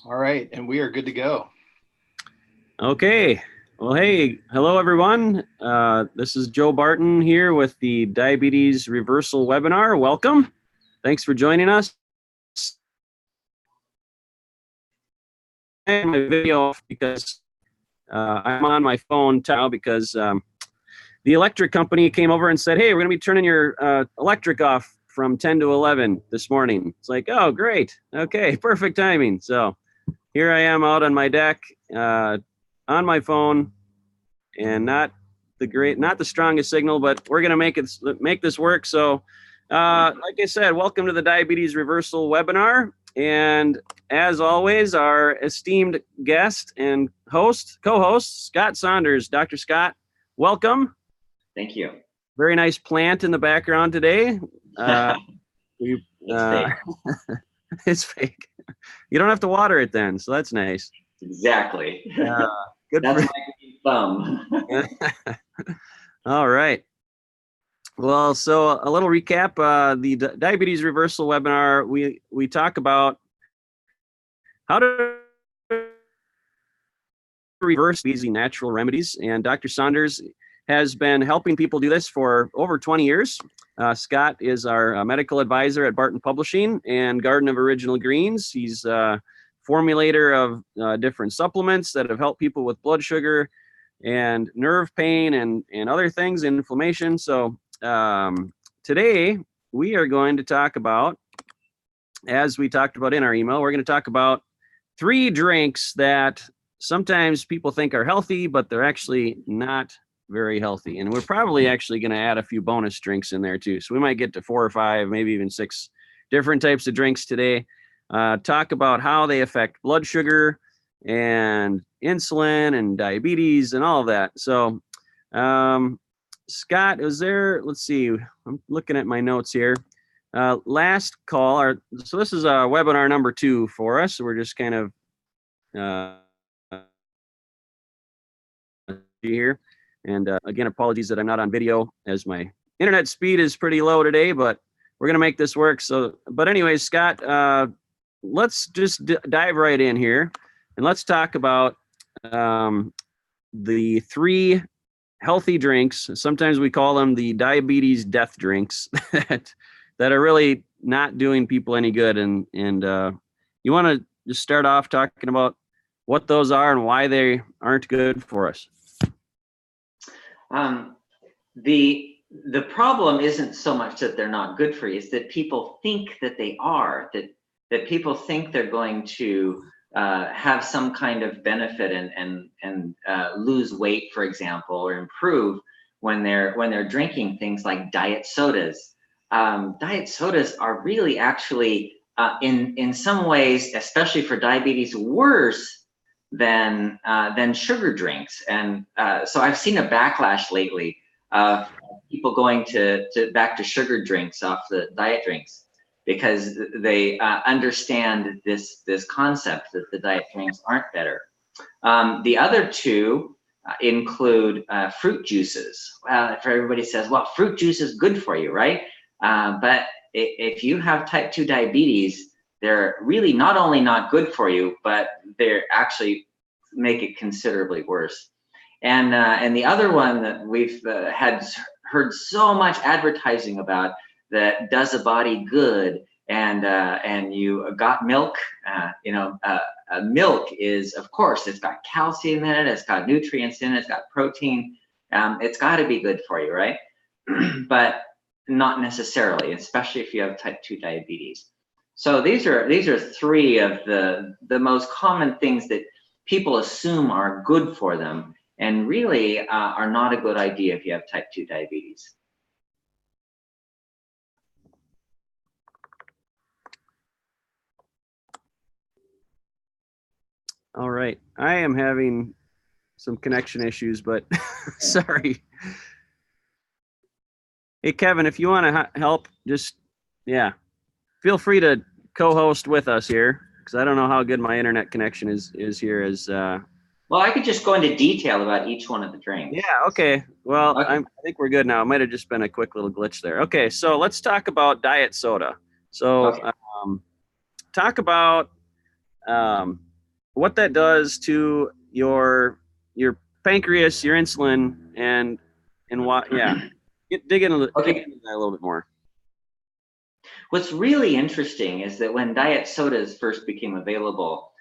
All right, and we are good to go. Okay. Well, hey, hello everyone. This is Joe Barton here with the Diabetes Reversal webinar. Welcome. Thanks for joining us. And my video because I'm on my phone now because the electric company came over and said, hey, we're going to be turning your electric off from 10 to 11 this morning. It's like, oh, great. Okay, perfect timing. So here I am out on my deck on my phone, and not the strongest signal, but we're going to make this work. So like I said, welcome to the Diabetes Reversal webinar. And as always, our esteemed guest and co-host, Scott Saunders. Dr. Scott, welcome. Thank you. Very nice plant in the background today. It's fake. It's fake. You don't have to water it then, so that's nice. Exactly. Good. That's my green thumb. All right. Well, so a little recap. The Diabetes Reversal webinar, we talk about how to reverse using natural remedies, and Dr. Saunders has been helping people do this for over 20 years. Scott is our medical advisor at Barton Publishing and Garden of Original Greens. He's formulator of different supplements that have helped people with blood sugar and nerve pain and other things, inflammation. So today we are going to talk about, as we talked about in our email, we're going to talk about 3 drinks that sometimes people think are healthy, but they're actually not very healthy. And we're probably actually going to add a few bonus drinks in there too. So we might get to 4 or 5, maybe even 6 different types of drinks today. Talk about how they affect blood sugar and insulin and diabetes and all of that. So Scott, let's see, I'm looking at my notes here. Last call, so this is webinar number 2 for us. So we're just kind of here. And again, apologies that I'm not on video as my internet speed is pretty low today, but we're going to make this work. So, but anyways, Scott, let's just dive right in here and let's talk about the 3 healthy drinks. Sometimes we call them the diabetes death drinks that are really not doing people any good. And you want to just start off talking about what those are and why they aren't good for us. The problem isn't so much that they're not good for you, it's that people think that they are, that people think they're going to have some kind of benefit and lose weight, for example, or improve when they're drinking things like diet sodas. Diet sodas are really actually in some ways, especially for diabetes, worse than sugar drinks. And so I've seen a backlash lately of people going back to sugar drinks off the diet drinks because they understand this concept that the diet drinks aren't better. The other 2 include fruit juices. Well, if everybody says, well, fruit juice is good for you, right? But if you have type 2 diabetes, they're really not only not good for you, but they're actually make it considerably worse. And the other one that we've heard so much advertising about that does a body good, and you got milk. Milk is, of course, it's got calcium in it, it's got nutrients in it, it's got protein. It's got to be good for you, right? But not necessarily, especially if you have type 2 diabetes. So these are 3 of the most common things that people assume are good for them, and really are not a good idea if you have type 2 diabetes. All right, I am having some connection issues, but sorry. Hey, Kevin, if you want to help, just, feel free to co-host with us here, because I don't know how good my internet connection is here. Well, I could just go into detail about each one of the drinks. Yeah, okay. Well, Okay. I think we're good now. It might have just been a quick little glitch there. Okay, so let's talk about diet soda. So Okay. talk about what that does to your pancreas, your insulin, and what? Yeah, dig into Okay. that a little bit more. What's really interesting is that when diet sodas first became available,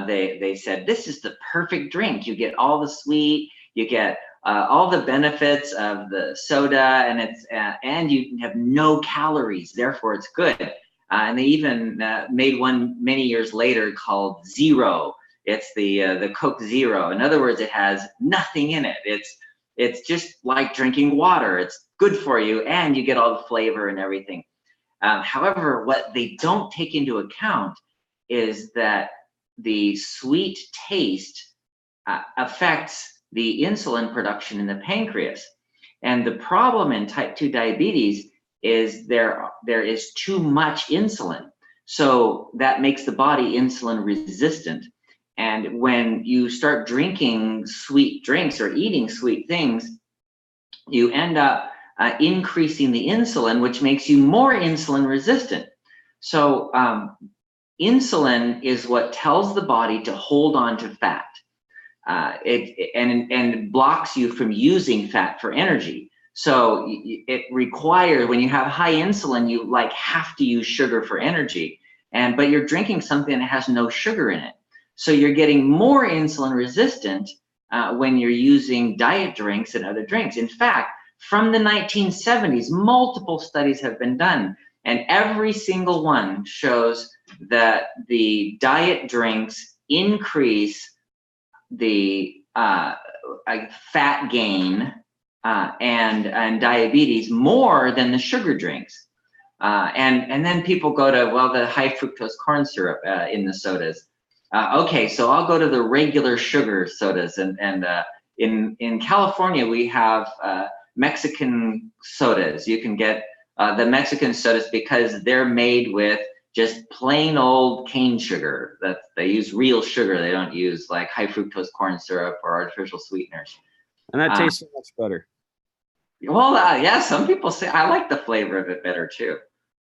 they said this is the perfect drink. You get all the sweet, you get all the benefits of the soda, and and you have no calories. Therefore, it's good. And they even made one many years later called Zero. It's the Coke Zero. In other words, it has nothing in it. It's just like drinking water. It's good for you, and you get all the flavor and everything. However, what they don't take into account is that the sweet taste affects the insulin production in the pancreas. And the problem in type 2 diabetes is there is too much insulin. So that makes the body insulin resistant. And when you start drinking sweet drinks or eating sweet things, you end up increasing the insulin, which makes you more insulin resistant. So insulin is what tells the body to hold on to fat. It blocks you from using fat for energy. So it requires, when you have high insulin, you like have to use sugar for energy. But you're drinking something that has no sugar in it. So you're getting more insulin resistant when you're using diet drinks and other drinks. In fact, from the 1970s, multiple studies have been done, and every single one shows that the diet drinks increase the fat gain and diabetes more than the sugar drinks. And then people go to, well, the high fructose corn syrup in the sodas. Okay, so I'll go to the regular sugar sodas, and in California we have Mexican sodas. You can get the Mexican sodas because they're made with just plain old cane sugar. That they use real sugar. They don't use like high fructose corn syrup or artificial sweeteners. And that tastes so much better. Well, yeah, some people say I like the flavor of it better too.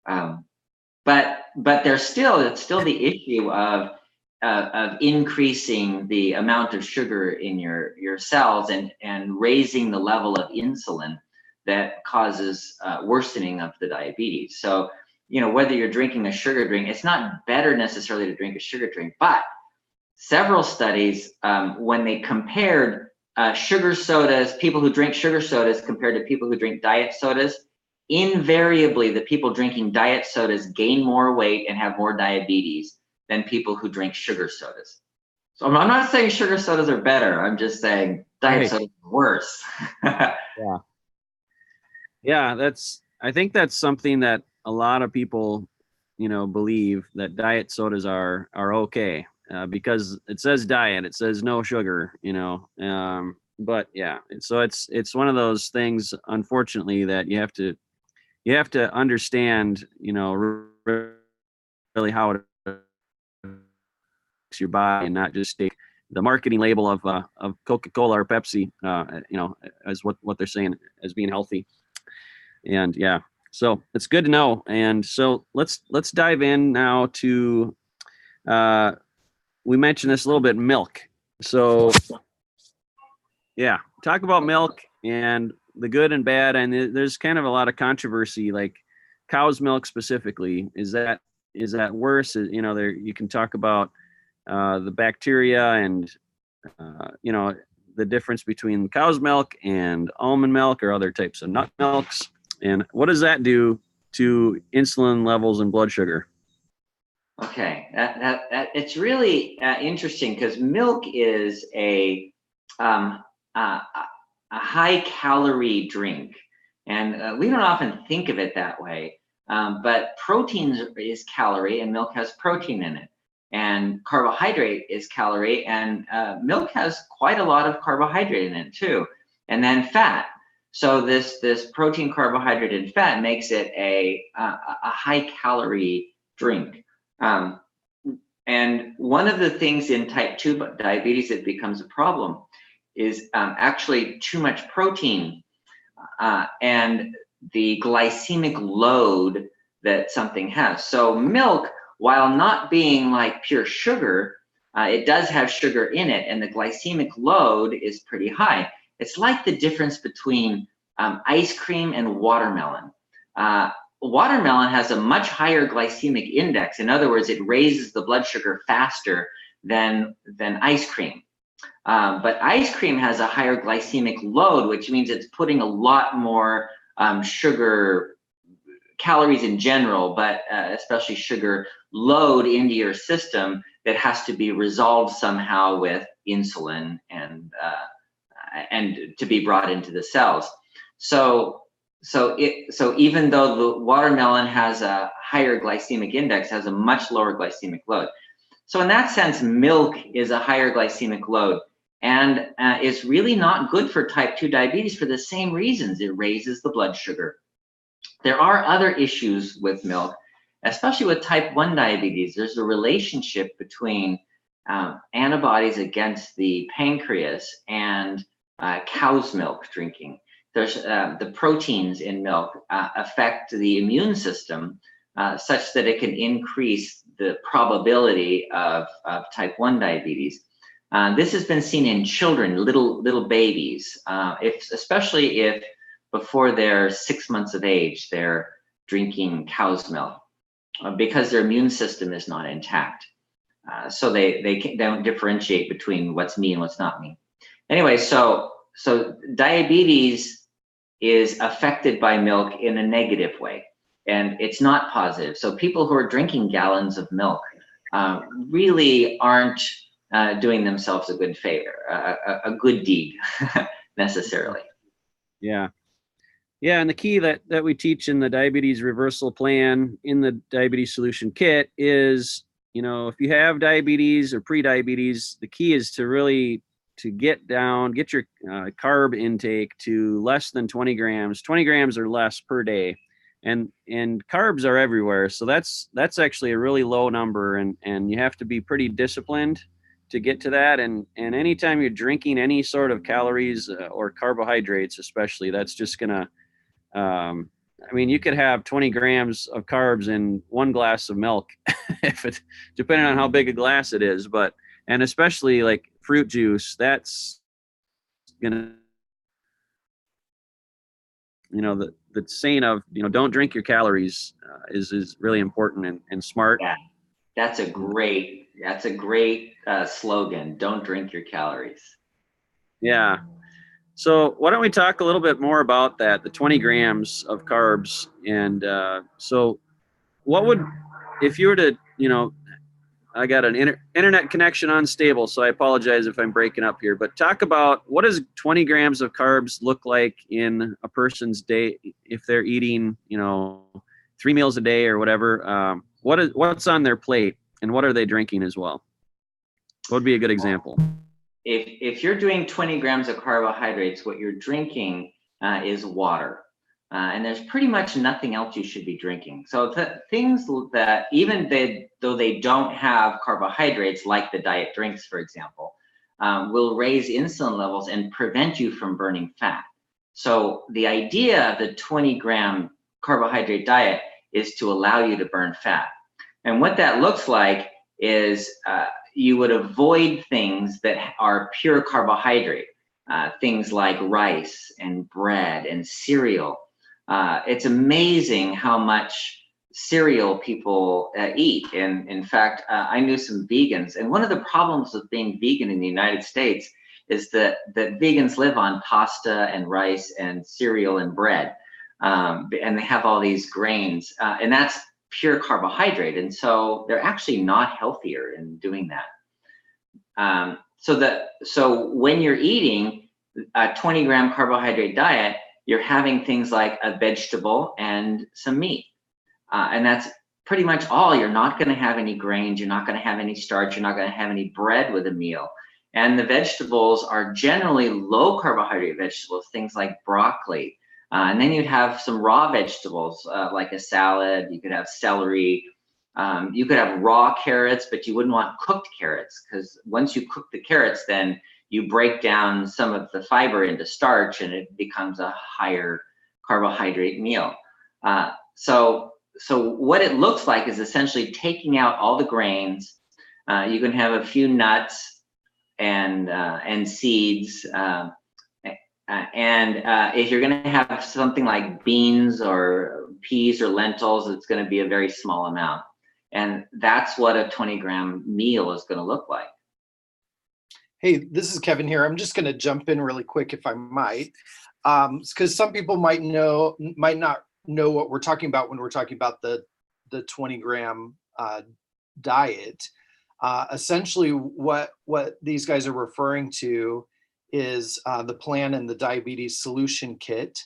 But it's still the issue of increasing the amount of sugar in your cells and raising the level of insulin that causes worsening of the diabetes. So, whether you're drinking a sugar drink, it's not better necessarily to drink a sugar drink, but several studies, when they compared sugar sodas, people who drink sugar sodas compared to people who drink diet sodas, invariably the people drinking diet sodas gain more weight and have more diabetes than people who drink sugar sodas. So I'm not saying sugar sodas are better. I'm just saying diet sodas are worse. Yeah, I think that's something that a lot of people, believe that diet sodas are okay because it says diet, it says no sugar, but yeah, so it's one of those things, unfortunately, that you have to understand, really how it affects your body and not just take the marketing label of Coca-Cola or Pepsi, as what they're saying as being healthy. And yeah, so it's good to know. And so let's dive in now to, we mentioned this a little bit, milk. So yeah, talk about milk and the good and bad. And there's kind of a lot of controversy, like cow's milk specifically. Is that worse? There you can talk about the bacteria and the difference between cow's milk and almond milk or other types of nut milks. And what does that do to insulin levels and blood sugar? Okay, that it's really interesting because milk is a high calorie drink, and we don't often think of it that way. But protein is calorie, and milk has protein in it, and carbohydrate is calorie, and milk has quite a lot of carbohydrate in it too, and then fat. So this protein, carbohydrate, and fat makes it a high calorie drink. And one of the things in type 2 diabetes that becomes a problem is actually too much protein and the glycemic load that something has. So milk, while not being like pure sugar, it does have sugar in it, and the glycemic load is pretty high. It's like the difference between ice cream and watermelon. Watermelon has a much higher glycemic index. In other words, it raises the blood sugar faster than ice cream. But ice cream has a higher glycemic load, which means it's putting a lot more sugar, calories in general, but especially sugar load into your system that has to be resolved somehow with insulin and to be brought into the cells. So even though the watermelon has a higher glycemic index, has a much lower glycemic load. So in that sense, milk is a higher glycemic load, and it's really not good for type 2 diabetes for the same reasons. It raises the blood sugar. There are other issues with milk, especially with type 1 diabetes. There's a relationship between antibodies against the pancreas and cow's milk drinking. There's the proteins in milk affect the immune system such that it can increase the probability of type 1 diabetes. This has been seen in children, little babies, especially if before they're 6 months of age, they're drinking cow's milk because their immune system is not intact. So they don't differentiate between what's me and what's not me. Anyway, so diabetes is affected by milk in a negative way, and it's not positive. So people who are drinking gallons of milk really aren't doing themselves a good favor, a good deed necessarily. Yeah. Yeah, and the key that we teach in the diabetes reversal plan in the diabetes solution kit is, if you have diabetes or pre-diabetes, the key is to really get your carb intake to less than 20 grams or less per day. And carbs are everywhere. So that's actually a really low number, and you have to be pretty disciplined to get to that. And anytime you're drinking any sort of calories or carbohydrates, especially, that's just gonna, you could have 20 grams of carbs in one glass of milk, depending on how big a glass it is. And especially like fruit juice, that's gonna, the saying of, don't drink your calories is really important and smart. Yeah, that's a great slogan. Don't drink your calories. Yeah. So why don't we talk a little bit more about that, the 20 grams of carbs. And so what would, if you were to, I got an internet connection unstable, so I apologize if I'm breaking up here, but talk about what does 20 grams of carbs look like in a person's day if they're eating, 3 meals a day or whatever. What's on their plate, and what are they drinking as well? What would be a good example? If you're doing 20 grams of carbohydrates, what you're drinking is water. And there's pretty much nothing else you should be drinking. So the things that, though they don't have carbohydrates, like the diet drinks, for example, will raise insulin levels and prevent you from burning fat. So the idea of the 20-gram carbohydrate diet is to allow you to burn fat. And what that looks like is you would avoid things that are pure carbohydrate, things like rice and bread and cereal. It's amazing how much cereal people eat. And in fact, I knew some vegans, and one of the problems with being vegan in the United States is that vegans live on pasta and rice and cereal and bread, and they have all these grains, and that's pure carbohydrate, and so they're actually not healthier in doing that. So when you're eating a 20-gram carbohydrate diet, you're having things like a vegetable and some meat. And that's pretty much all. You're not going to have any grains. You're not going to have any starch. You're not going to have any bread with a meal. And the vegetables are generally low carbohydrate vegetables, things like broccoli. And then you'd have some raw vegetables, like a salad. You could have celery. You could have raw carrots, but you wouldn't want cooked carrots, because once you cook the carrots, then you break down some of the fiber into starch, and it becomes a higher carbohydrate meal. So what it looks like is essentially taking out all the grains, You can have a few nuts and seeds. If you're going to have something like beans or peas or lentils, it's going to be a very small amount. And that's what a 20-gram meal is going to look like. Hey, this is Kevin here. I'm just going to jump in really quick, if I might, because some people might not know what we're talking about when we're talking about the 20-gram diet. Essentially, what these guys are referring to is the plan and the diabetes solution kit.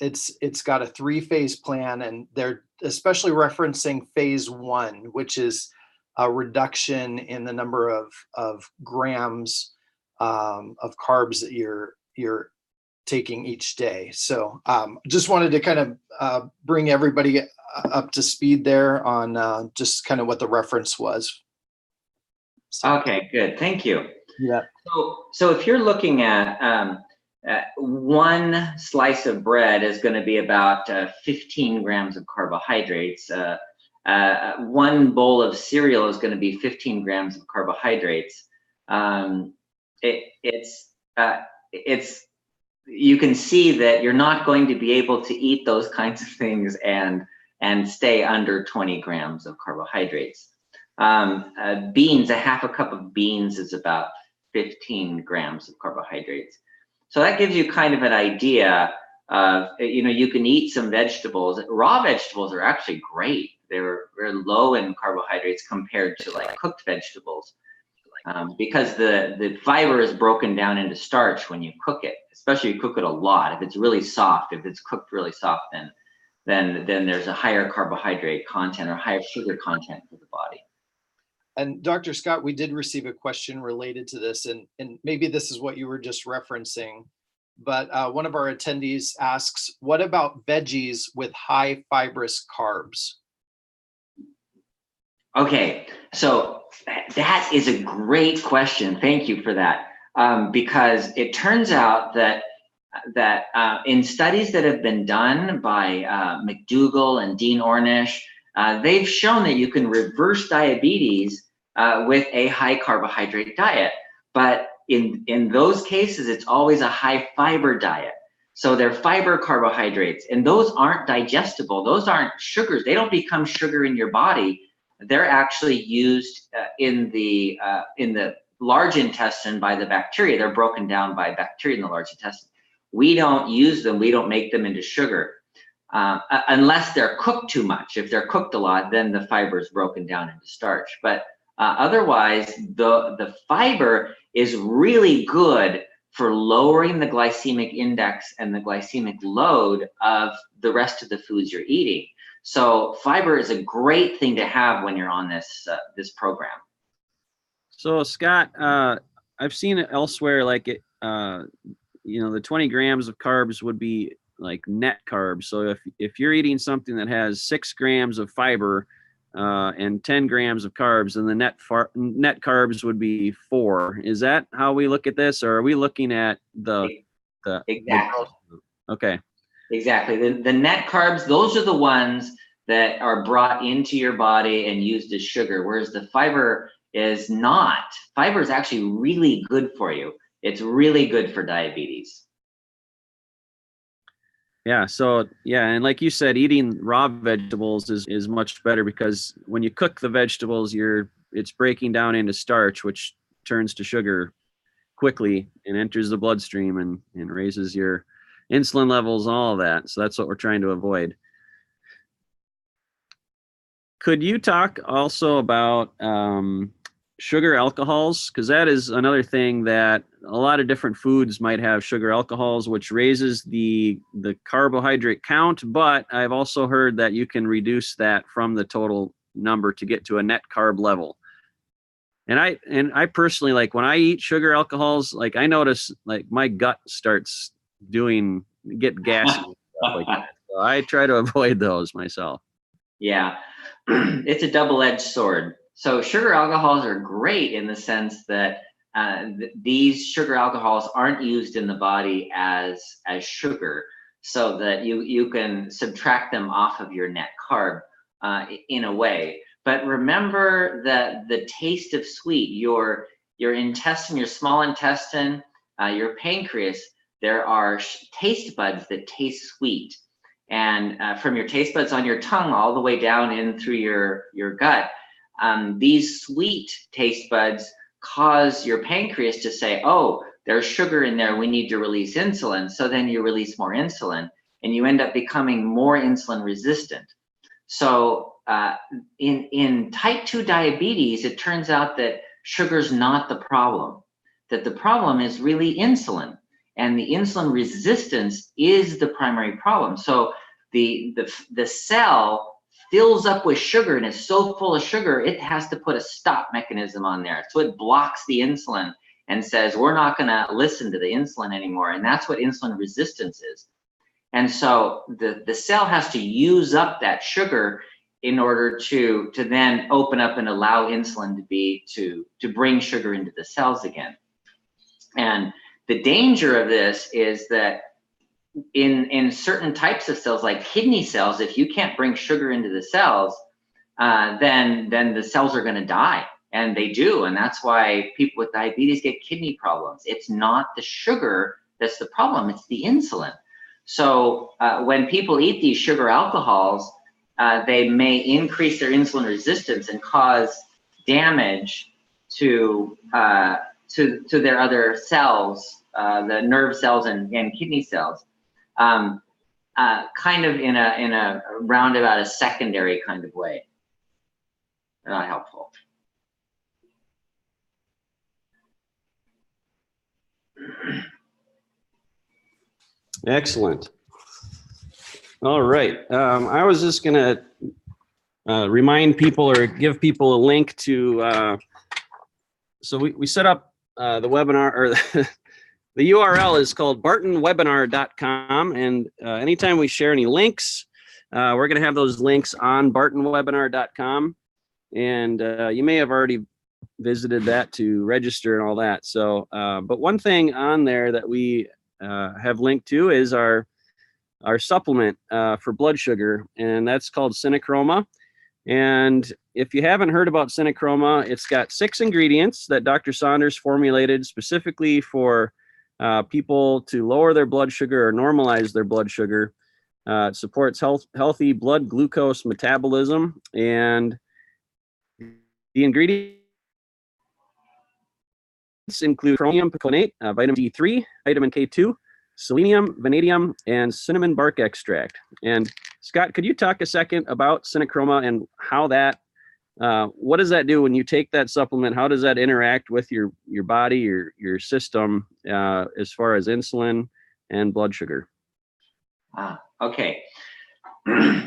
It's got a 3-phase plan, and they're especially referencing phase 1, which is a reduction in the number of grams of carbs that you're taking each day. So just wanted to kind of bring everybody up to speed there on just kind of what the reference was. So. Okay, good. Thank you. Yeah. So if you're looking at one slice of bread is going to be about 15 grams of carbohydrates. One bowl of cereal is going to be 15 grams of carbohydrates. You can see that you're not going to be able to eat those kinds of things and stay under 20 grams of carbohydrates. Beans, a half a cup of beans is about 15 grams of carbohydrates. So that gives you kind of an idea of, you can eat some vegetables. Raw vegetables are actually great. They're low in carbohydrates compared to like cooked vegetables, because the fiber is broken down into starch when you cook it, especially if you cook it a lot. If it's really soft, if it's cooked really soft, then there's a higher carbohydrate content or higher sugar content for the body. And Dr. Scott, we did receive a question related to this, and maybe this is what you were just referencing, but one of our attendees asks, what about veggies with high fibrous carbs? Okay, so that is a great question. Thank you for that. Because it turns out that in studies that have been done by McDougall and Dean Ornish, they've shown that you can reverse diabetes with a high carbohydrate diet. But in those cases, it's always a high fiber diet. So they're fiber carbohydrates, and those aren't digestible. Those aren't sugars. They don't become sugar in your body. They're actually used in the large intestine by the bacteria. They're broken down by bacteria in the large intestine. We don't use them. We don't make them into sugar unless they're cooked too much. If they're cooked a lot, then the fiber is broken down into starch. But otherwise, the fiber is really good for lowering the glycemic index and the glycemic load of the rest of the foods you're eating. So fiber is a great thing to have when you're on this program. So Scott, I've seen it elsewhere, like it, the 20 grams of carbs would be like net carbs. So if you're eating something that has 6 grams of fiber and 10 grams of carbs, then the net carbs would be 4. Is that how we look at this, or are we looking at the exactly? Okay. Exactly. The net carbs, those are the ones that are brought into your body and used as sugar, whereas the fiber is not. Fiber is actually really good for you. It's really good for diabetes. Yeah. So yeah, and like you said, eating raw vegetables is much better, because when you cook the vegetables, it's breaking down into starch, which turns to sugar quickly and enters the bloodstream and raises your insulin levels and all of that. So that's what we're trying to avoid. Could you talk also about sugar alcohols? Because that is another thing that a lot of different foods might have sugar alcohols, which raises the carbohydrate count. But I've also heard that you can reduce that from the total number to get to a net carb level. And I personally, like when I eat sugar alcohols, like I notice like my gut starts get gassy and stuff like that. So I try to avoid those myself. Yeah, it's a double-edged sword. So sugar alcohols are great in the sense that these sugar alcohols aren't used in the body as sugar, so that you can subtract them off of your net carb in a way. But remember that the taste of sweet, your intestine, your small intestine, your pancreas, there are taste buds that taste sweet. And from your taste buds on your tongue all the way down in through your gut, these sweet taste buds cause your pancreas to say, oh, there's sugar in there, we need to release insulin. So then you release more insulin and you end up becoming more insulin resistant. So in type 2 diabetes, it turns out that sugar's not the problem, that the problem is really insulin, and the insulin resistance is the primary problem. So the cell fills up with sugar and is so full of sugar, it has to put a stop mechanism on there. So it blocks the insulin and says, we're not gonna listen to the insulin anymore. And that's what insulin resistance is. And so the cell has to use up that sugar in order to then open up and allow insulin to bring sugar into the cells again. And the danger of this is that in certain types of cells, like kidney cells, if you can't bring sugar into the cells, then the cells are going to die, and they do. And that's why people with diabetes get kidney problems. It's not the sugar that's the problem, it's the insulin. So when people eat these sugar alcohols, they may increase their insulin resistance and cause damage to their other cells, the nerve cells and kidney cells, kind of in a roundabout a secondary kind of way. Not helpful. Excellent. All right. I was just going to remind people or give people a link to, so we set up the webinar, or the URL is called bartonwebinar.com. And anytime we share any links, we're going to have those links on bartonwebinar.com. And you may have already visited that to register and all that. So, but one thing on there that we have linked to is our supplement for blood sugar, and that's called Synachroma. And if you haven't heard about Synachroma, it's got 6 ingredients that Dr. Saunders formulated specifically for people to lower their blood sugar or normalize their blood sugar. It supports healthy blood glucose metabolism, and the ingredients include chromium picolinate, vitamin D3, vitamin K2, selenium, vanadium, and cinnamon bark extract. And Scott, could you talk a second about Synachroma and how that, what does that do when you take that supplement? How does that interact with your body, your system, as far as insulin and blood sugar? Okay.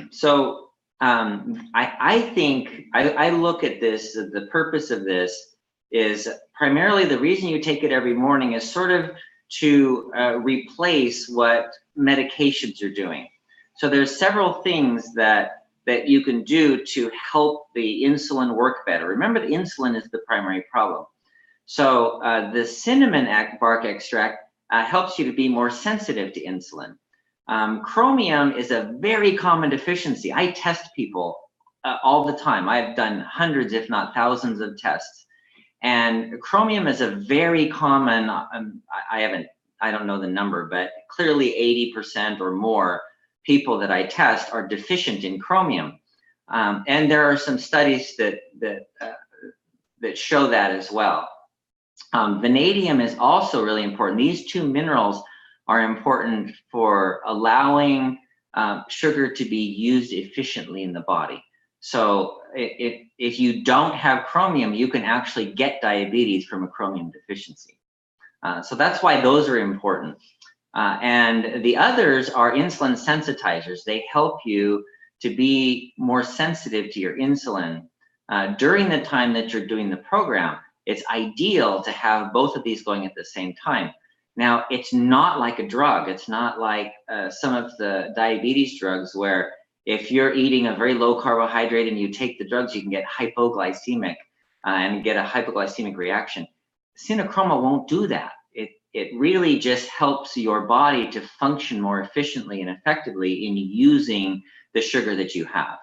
So I think I look at this, the purpose of this is primarily the reason you take it every morning is sort of to replace what medications are doing. So there's several things that you can do to help the insulin work better. Remember, the insulin is the primary problem. So the cinnamon bark extract helps you to be more sensitive to insulin. Chromium is a very common deficiency. I test people all the time. I've done hundreds, if not thousands, of tests. And chromium is a very common, I don't know the number, but clearly 80% or more people that I test are deficient in chromium. And there are some studies that show that as well. Vanadium is also really important. These 2 minerals are important for allowing sugar to be used efficiently in the body. So if you don't have chromium, you can actually get diabetes from a chromium deficiency. So that's why those are important. And the others are insulin sensitizers. They help you to be more sensitive to your insulin during the time that you're doing the program. It's ideal to have both of these going at the same time. Now, it's not like a drug. It's not like some of the diabetes drugs where if you're eating a very low carbohydrate and you take the drugs, you can get hypoglycemic and get a hypoglycemic reaction. Synachroma won't do that. It really just helps your body to function more efficiently and effectively in using the sugar that you have.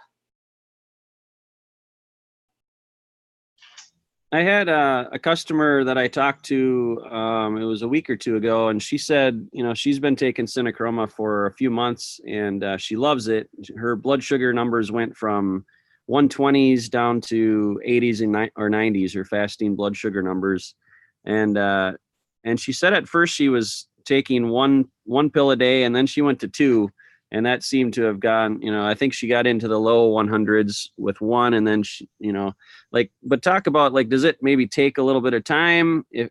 I had a customer that I talked to, it was a week or two ago, and she said, she's been taking Synachroma for a few months and she loves it. Her blood sugar numbers went from 120s down to 80s or 90s, her fasting blood sugar numbers. And she said at first she was taking one pill a day, and then she went to two. And that seemed to have gone, I think she got into the low 100s with one, and then she, but talk about does it maybe take a little bit of time? If,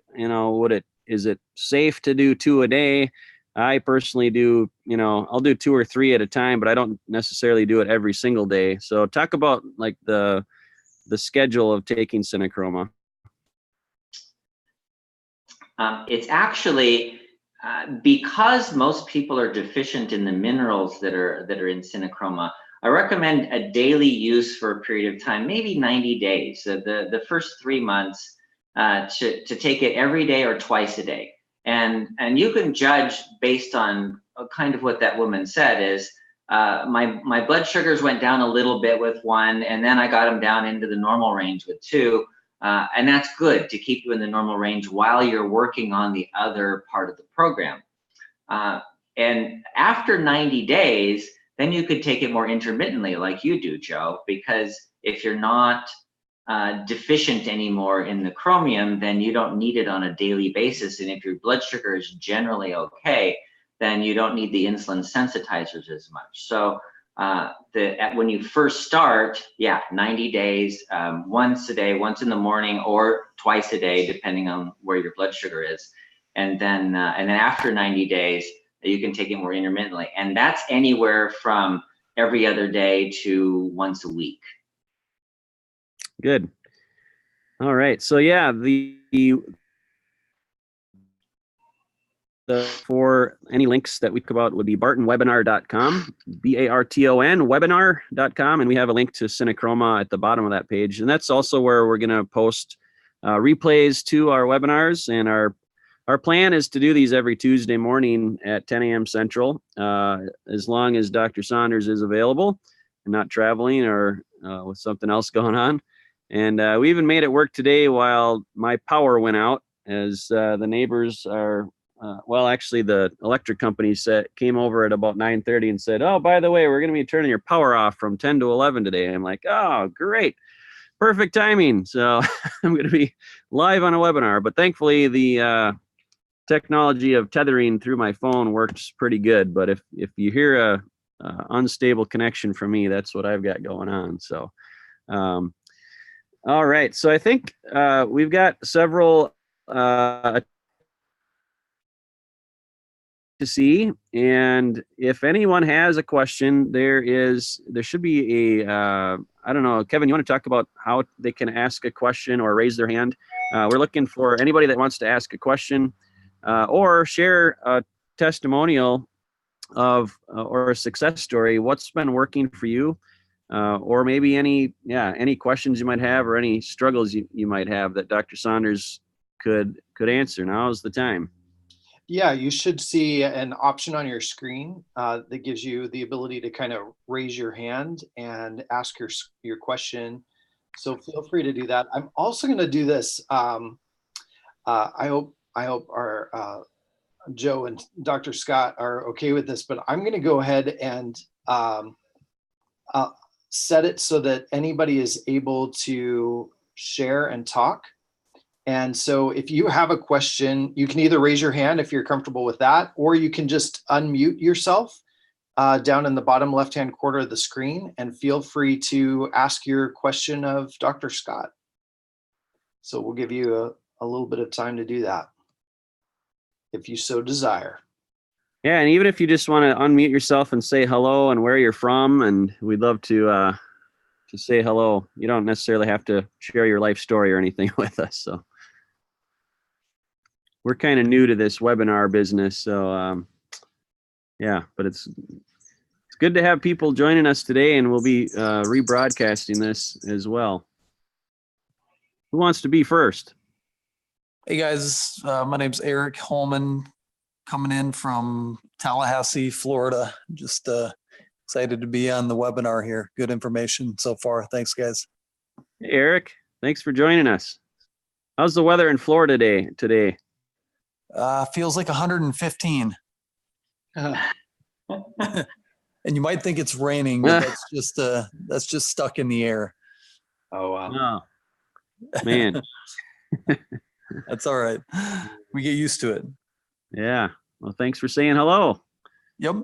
is it safe to do two a day? I personally do, I'll do two or three at a time, but I don't necessarily do it every single day. So talk about the schedule of taking Synachroma. It's actually, because most people are deficient in the minerals that are in Synachroma, I recommend a daily use for a period of time, maybe 90 days. So the first 3 months, to take it every day or twice a day. And you can judge based on kind of what that woman said is, my blood sugars went down a little bit with one, and then I got them down into the normal range with two. And that's good to keep you in the normal range while you're working on the other part of the program. And after 90 days, then you could take it more intermittently like you do, Joe, because if you're not deficient anymore in the chromium, then you don't need it on a daily basis. And if your blood sugar is generally okay, then you don't need the insulin sensitizers as much. So when you first start, 90 days, once a day, once in the morning or twice a day, depending on where your blood sugar is. And then after 90 days, you can take it more intermittently. And that's anywhere from every other day to once a week. Good. All right. So for any links that we talk about would be bartonwebinar.com, BARTON webinar.com. And we have a link to Synachroma at the bottom of that page. And that's also where we're going to post replays to our webinars. And our plan is to do these every Tuesday morning at 10 a.m. Central, as long as Dr. Saunders is available and not traveling or with something else going on. And we even made it work today while my power went out, as the neighbors are, actually the electric company came over at about 9:30 and said, oh, by the way, we're going to be turning your power off from 10 to 11 today. I'm like, oh, great. Perfect timing. So I'm going to be live on a webinar, but thankfully the technology of tethering through my phone works pretty good. But if you hear a unstable connection from me, that's what I've got going on. So, all right. So I think we've got several to see, and if anyone has a question, there should be a I don't know, Kevin, you want to talk about how they can ask a question or raise their hand? We're looking for anybody that wants to ask a question or share a testimonial of or a success story. What's been working for you, or maybe any questions you might have or any struggles you might have that Dr. Saunders could answer. Now is the time. Yeah, you should see an option on your screen that gives you the ability to kind of raise your hand and ask your question. So feel free to do that. I'm also going to do this. I hope our Joe and Dr. Scott are okay with this, but I'm going to go ahead and set it so that anybody is able to share and talk. And so if you have a question, you can either raise your hand if you're comfortable with that, or you can just unmute yourself down in the bottom left-hand corner of the screen, and feel free to ask your question of Dr. Scott. So we'll give you a little bit of time to do that, if you so desire. Yeah, and even if you just want to unmute yourself and say hello and where you're from, and we'd love to say hello. You don't necessarily have to share your life story or anything with us. So we're kind of new to this webinar business, so but it's good to have people joining us today, and we'll be rebroadcasting this as well. Who wants to be first? Hey guys, my name's Eric Holman, coming in from Tallahassee, Florida. Just excited to be on the webinar here. Good information so far. Thanks, guys. Hey, Eric, thanks for joining us. How's the weather in Florida today? Feels like 115. And you might think it's raining, but that's just stuck in the air. Oh, wow. Oh, man. That's all right. We get used to it. Yeah. Well, thanks for saying hello. Yep.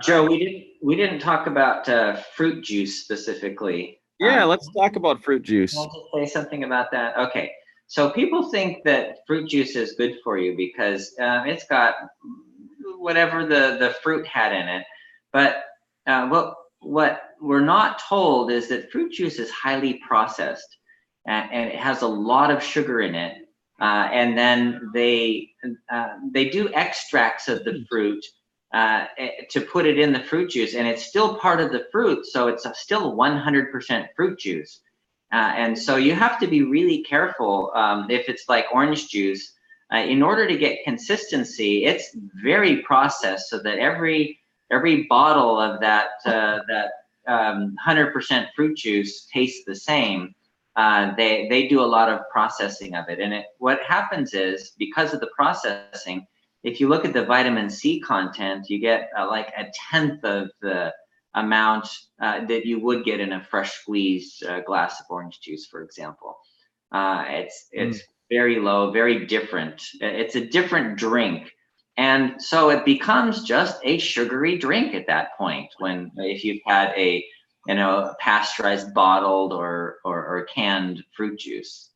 Joe, we didn't talk about fruit juice specifically. Yeah, let's talk about fruit juice. Can I just say something about that? Okay. So people think that fruit juice is good for you because it's got whatever the fruit had in it. But what we're not told is that fruit juice is highly processed and it has a lot of sugar in it. And then they do extracts of the fruit to put it in the fruit juice, and it's still part of the fruit, so it's still 100% fruit juice. And so you have to be really careful if it's like orange juice. In order to get consistency, it's very processed so that every bottle of that 100% fruit juice tastes the same. They do a lot of processing of it, and what happens is because of the processing, if you look at the vitamin C content, you get like a tenth of the amount that you would get in a fresh squeezed glass of orange juice, for example. It's very low, very different. It's a different drink. And so it becomes just a sugary drink at that point if you've had a pasteurized, bottled or canned fruit juice.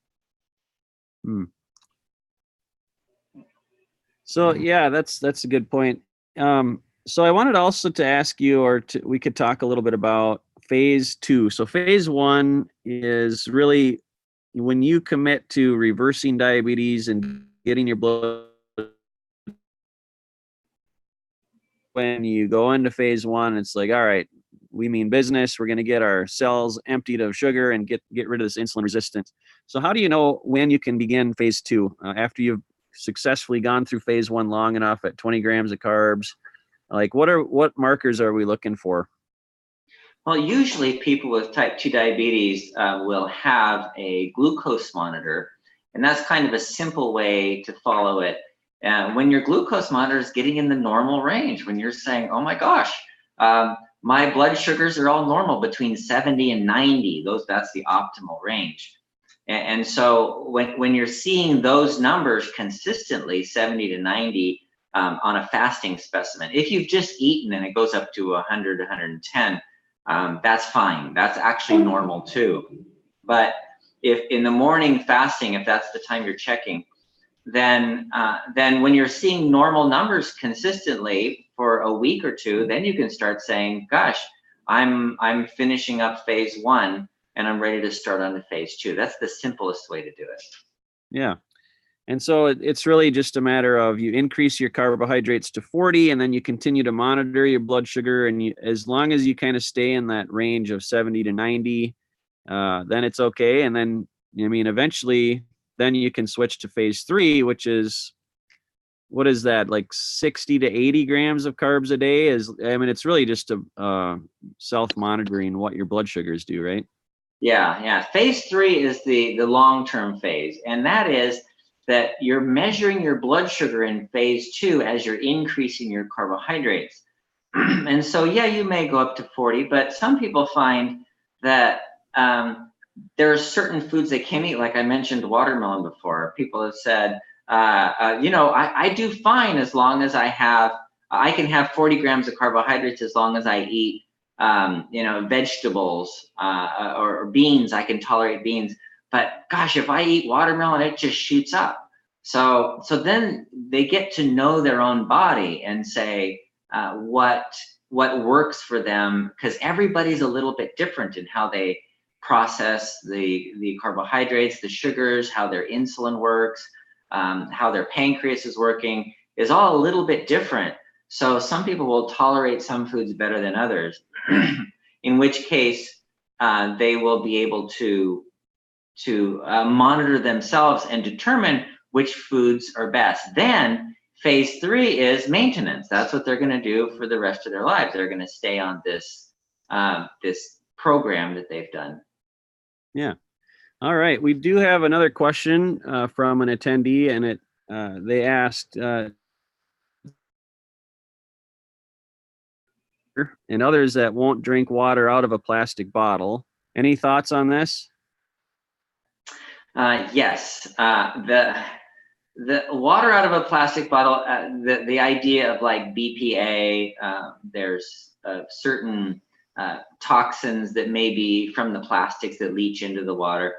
So yeah, that's a good point. So I wanted also to ask you, we could talk a little bit about phase 2. So phase 1 is really when you commit to reversing diabetes and getting your blood. When you go into phase 1, it's like, all right, we mean business. We're going to get our cells emptied of sugar and get rid of this insulin resistance. So how do you know when you can begin phase 2 after you've successfully gone through phase 1 long enough at 20 grams of carbs? Like what markers are we looking for? Well, usually people with type 2 diabetes will have a glucose monitor, and that's kind of a simple way to follow it. When your glucose monitor is getting in the normal range, when you're saying, oh my gosh, my blood sugars are all normal between 70 and 90, that's the optimal range. And so when you're seeing those numbers consistently, 70 to 90 on a fasting specimen, if you've just eaten and it goes up to 100, 110, that's fine. That's actually normal too. But if in the morning fasting, if that's the time you're checking, then when you're seeing normal numbers consistently for a week or two, then you can start saying, gosh, I'm finishing up phase 1 and I'm ready to start on to phase 2. That's the simplest way to do it. Yeah. And so it's really just a matter of you increase your carbohydrates to 40 and then you continue to monitor your blood sugar. And as long as you kind of stay in that range of 70 to 90, then it's okay. And then, eventually then you can switch to phase 3, which is, what is that? Like 60 to 80 grams of carbs a day it's really just a self-monitoring what your blood sugars do, right? Yeah. Phase 3 is the long-term phase. And that is that you're measuring your blood sugar in phase 2 as you're increasing your carbohydrates. And so, you may go up to 40, but some people find that there are certain foods they can't eat. Like I mentioned watermelon before. People have said, I do fine as long as I can have 40 grams of carbohydrates as long as I eat vegetables or beans. I can tolerate beans. But gosh, if I eat watermelon, it just shoots up. So then they get to know their own body and say what works for them, because everybody's a little bit different in how they process the carbohydrates, the sugars, how their insulin works, how their pancreas is working is all a little bit different. So some people will tolerate some foods better than others, in which case they will be able to monitor themselves and determine which foods are best. Then phase 3 is maintenance. That's what they're going to do for the rest of their lives. They're going to stay on this program that they've done. Yeah. All right, we do have another question from an attendee, and they asked, and others that won't drink water out of a plastic bottle. Any thoughts on this? Yes, the water out of a plastic bottle, the idea of like BPA, there's certain toxins that may be from the plastics that leach into the water,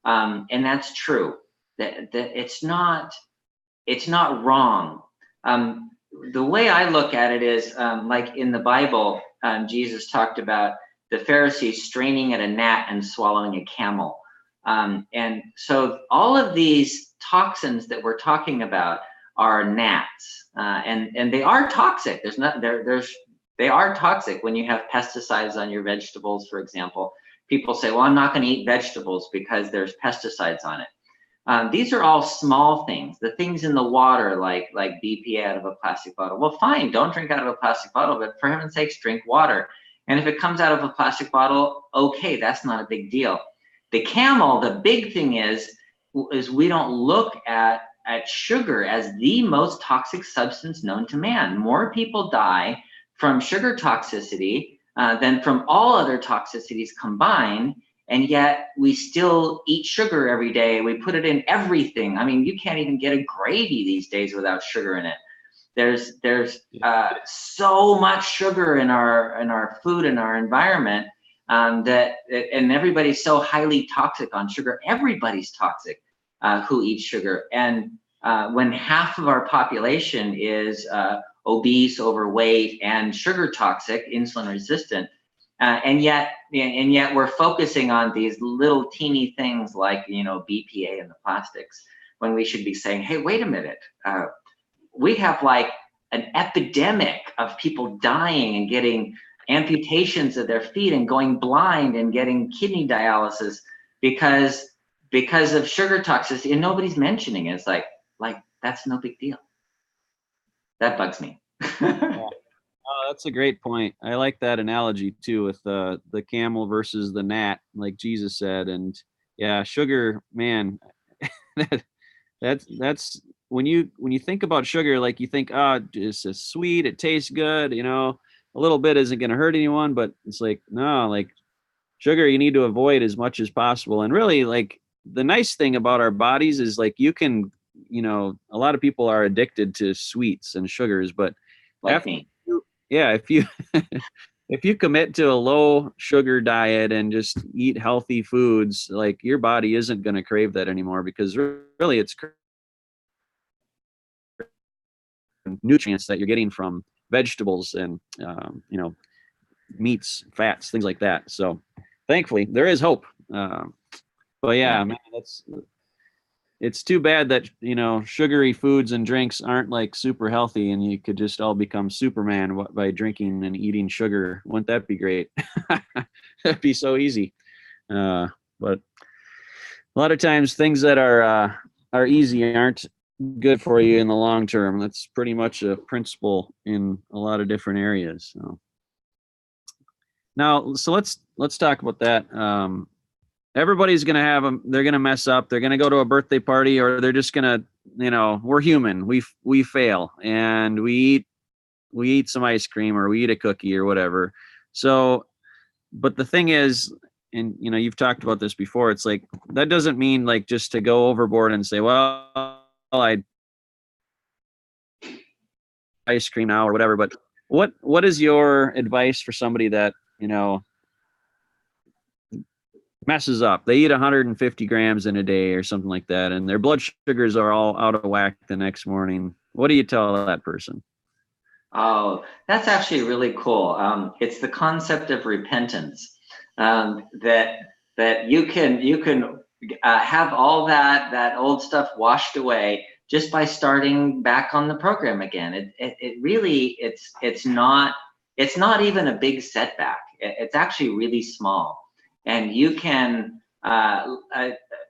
and that's true. That it's not wrong. The way I look at it is like in the Bible, Jesus talked about the Pharisees straining at a gnat and swallowing a camel. And so all of these toxins that we're talking about are gnats, and they are toxic. They are toxic when you have pesticides on your vegetables, for example. People say, well, I'm not going to eat vegetables because there's pesticides on it. These are all small things. The things in the water, like BPA out of a plastic bottle. Well, fine, don't drink out of a plastic bottle, but for heaven's sakes, drink water. And if it comes out of a plastic bottle, okay, that's not a big deal. The Camel, the big thing is we don't look at sugar as the most toxic substance known to man. More people die from sugar toxicity than from all other toxicities combined. And yet we still eat sugar every day. We put it in everything. I mean, you can't even get a gravy these days without sugar in it. There's so much sugar in our food and our environment and everybody's so highly toxic on sugar. Everybody's toxic who eats sugar. And when half of our population is obese, overweight, and sugar toxic, insulin resistant, and yet we're focusing on these little teeny things like BPA and the plastics, when we should be saying, hey, wait a minute, we have like an epidemic of people dying and getting amputations of their feet and going blind and getting kidney dialysis because of sugar toxicity, and nobody's mentioning it. It's like that's no big deal. That bugs me. Yeah. Oh, that's a great point. I like that analogy too, with the camel versus the gnat, like Jesus said. And yeah, sugar, man, that's when you think about sugar, like you think, oh, it's sweet, it tastes good, a little bit isn't going to hurt anyone, but it's like, no, like sugar you need to avoid as much as possible. And really, like, the nice thing about our bodies is like you can, a lot of people are addicted to sweets and sugars, but like me. Yeah, if you if you commit to a low sugar diet and just eat healthy foods, like your body isn't going to crave that anymore, because really it's nutrients that you're getting from vegetables and meats, fats, things like that. So thankfully there is hope. But yeah, man, it's too bad that sugary foods and drinks aren't like super healthy, and you could just all become Superman by drinking and eating sugar. Wouldn't that be great? That'd be so easy. But a lot of times things that are easy aren't good for you in the long term. That's pretty much a principle in a lot of different areas. So now, let's talk about that. Everybody's going to have them. They're going to mess up. They're going to go to a birthday party, or they're just going to, we're human. We fail, and we eat some ice cream, or we eat a cookie or whatever. So, but the thing is, and you've talked about this before, it's like, that doesn't mean like just to go overboard and say, well, I ice cream now or whatever. But what is your advice for somebody that, messes up? They eat 150 grams in a day or something like that, and their blood sugars are all out of whack the next morning. What do you tell that person? Oh, that's actually really cool. It's the concept of repentance, that you can have all that old stuff washed away just by starting back on the program again. It really, it's not even a big setback. It's actually really small. And you can,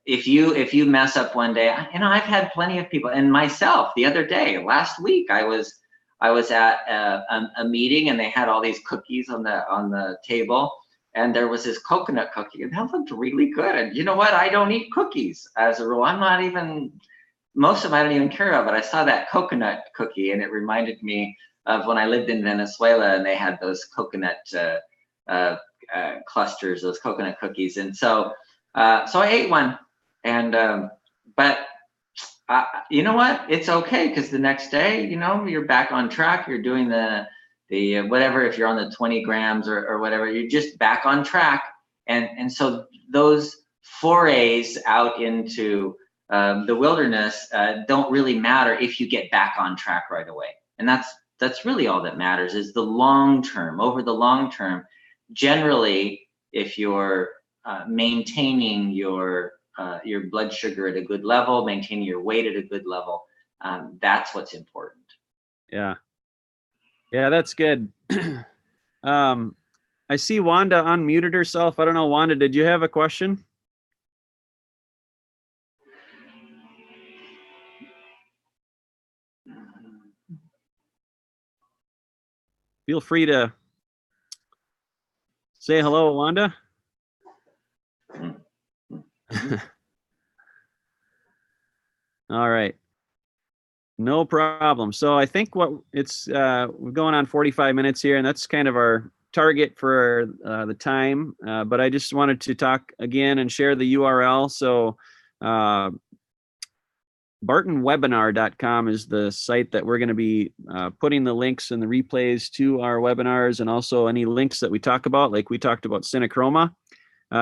if you mess up one day, I've had plenty of people, and myself the other day, last week, I was at a meeting, and they had all these cookies on the table, and there was this coconut cookie, and that looked really good. You know what? I don't eat cookies as a rule. Most of them I don't even care about, but I saw that coconut cookie, and it reminded me of when I lived in Venezuela, and they had those coconut clusters, those coconut cookies. And so I ate one, and but you know what? It's okay, because the next day, you're back on track. You're doing the whatever, if you're on the 20 grams or whatever, you're just back on track. And so those forays out into the wilderness don't really matter if you get back on track right away. And that's really all that matters, is the long term. Over the long term, generally, if you're maintaining your blood sugar at a good level, maintaining your weight at a good level, that's what's important. Yeah, that's good. I see Wanda unmuted herself. I don't know, Wanda, did you have a question? Feel free to say hello, Wanda. All right. No problem. So I think we're going on 45 minutes here, and that's kind of our target for the time. But I just wanted to talk again and share the URL. So bartonwebinar.com is the site that we're going to be putting the links and the replays to our webinars, and also any links that we talk about, like we talked about Synachroma.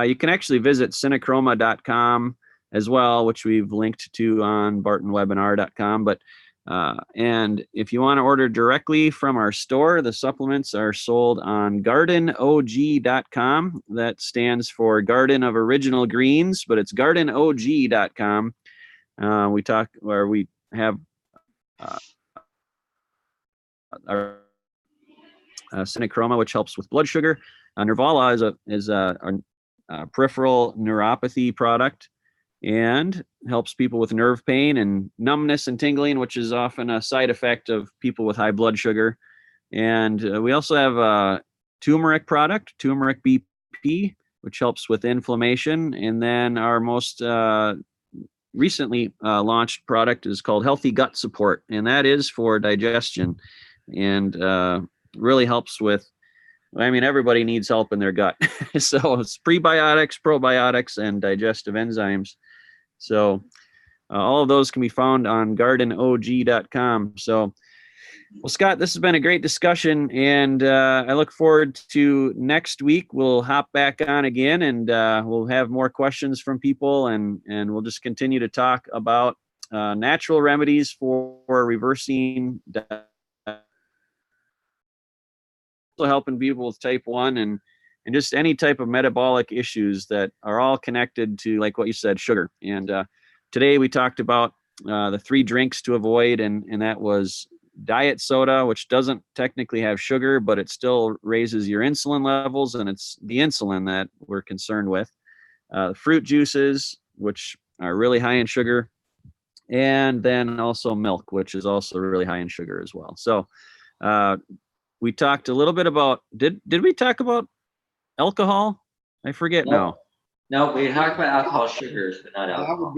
You can actually visit synachroma.com as well, which we've linked to on bartonwebinar.com. But and if you want to order directly from our store, the supplements are sold on gardenog.com. That stands for Garden of Original Greens, but it's gardenog.com. We have our Synachroma, which helps with blood sugar. Nervala is a peripheral neuropathy product, and helps people with nerve pain and numbness and tingling, which is often a side effect of people with high blood sugar. And we also have a turmeric product, turmeric BP, which helps with inflammation. And then our most recently launched product is called Healthy Gut Support, and that is for digestion, and really helps with, everybody needs help in their gut. So it's prebiotics, probiotics, and digestive enzymes. So all of those can be found on gardenog.com. So, well, Scott, this has been a great discussion, and I look forward to next week. We'll hop back on again, and we'll have more questions from people, and we'll just continue to talk about natural remedies for reversing, helping people with type 1 and just any type of metabolic issues that are all connected to, like what you said, sugar. And today we talked about the 3 drinks to avoid, and that was diet soda, which doesn't technically have sugar, but it still raises your insulin levels, and it's the insulin that we're concerned with. Fruit juices, which are really high in sugar, and then also milk, which is also really high in sugar as well. So we talked a little bit about, did we talk about alcohol? I forget now. No, we talked about alcohol, sugars, but not alcohol.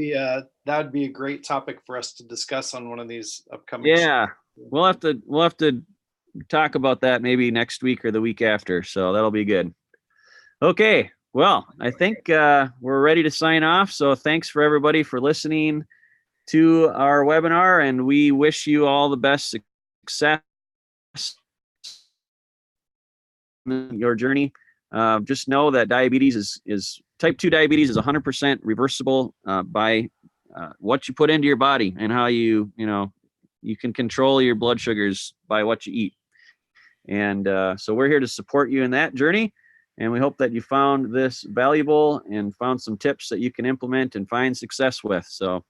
That would be a great topic for us to discuss on one of these upcoming shows. We'll have to talk about that maybe next week or the week after. So that'll be good. Okay. Well, I think we're ready to sign off. So thanks for everybody for listening to our webinar, and we wish you all the best success in your journey. Just know that diabetes is type 2 diabetes is 100% reversible by what you put into your body, and how you can control your blood sugars by what you eat. And so we're here to support you in that journey. And we hope that you found this valuable and found some tips that you can implement and find success with. So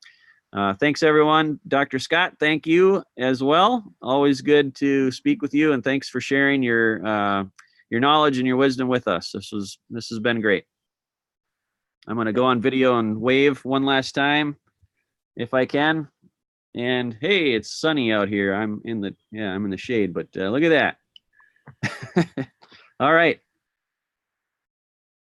thanks, everyone. Dr. Scott, thank you as well. Always good to speak with you. And thanks for sharing your knowledge and your wisdom with us. This has been great. I'm going to go on video and wave one last time if I can. And hey, it's sunny out here. I'm in the shade, but look at that. All right.